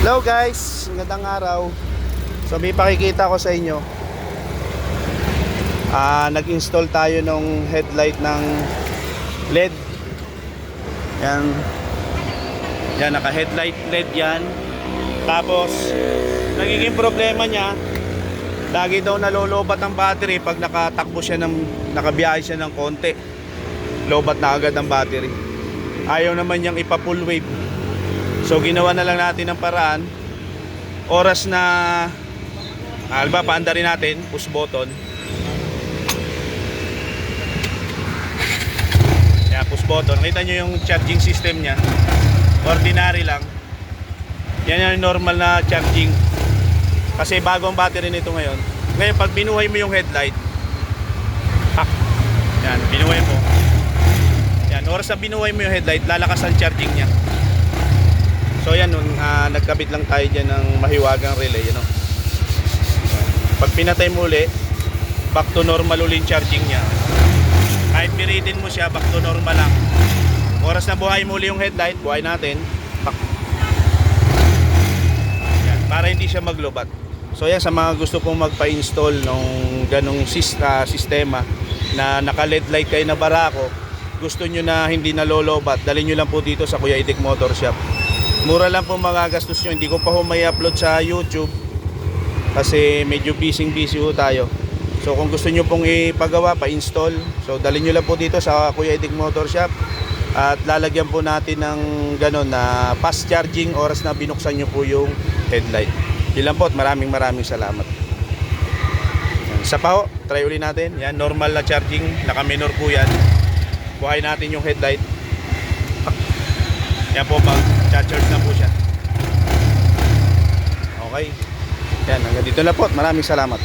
Hello guys, magandang araw. So may pakikita ko sa inyo. Nag-install tayo ng headlight ng LED. Yan. Yan, naka-headlight LED yan. Tapos nagiging problema niya, lagi daw nalolobat ang battery pag nakabiyahe siya ng konti. Lobat na agad ang battery. Ayaw naman niyang ipa-full wave. So ginawa na lang natin ng paraan. Oras na paanda rin natin, push button. Yan, push button. Nakita nyo yung charging system nya. Ordinary lang. Yan yung normal na charging. Kasi bago ang battery nito ngayon. Ngayon pag binuhay mo yung headlight, yan, binuhay mo. Yan, oras na binuhay mo yung headlight, lalakas ang charging nya. So yan, nagkabit lang tayo dyan ng mahiwagang relay, you know? Pag pinatay mo uli, back to normal uli yung charging nya. Kahit piritin mo siya, back to normal lang. Oras na buhay mo uli yung headlight, buhay natin, yan, para hindi siya maglobat. So yan, sa mga gusto pong magpa-install ng ganong sistema na naka-LED light kayo na barako, gusto nyo na hindi nalolobat, dalhin nyo lang po dito sa Kuya Itik Motor Shop. Mura lang po magagastos nyo. Hindi ko pa may upload sa YouTube kasi medyo busy ho tayo. So kung gusto nyo pong ipagawa, pa-install, so dalhin nyo lang po dito sa Kuya Itik Motor Shop. At lalagyan po natin ng ganon na fast charging oras na binuksan nyo po yung headlight. Yun lang po at maraming salamat. Yan. Isa pa ho, try uli natin. Yan, normal na charging, naka-minor po yan. Buhay natin yung headlight. Yan po, mag-charge na po siya. Okay. Yan, hanggang dito na po. Maraming salamat.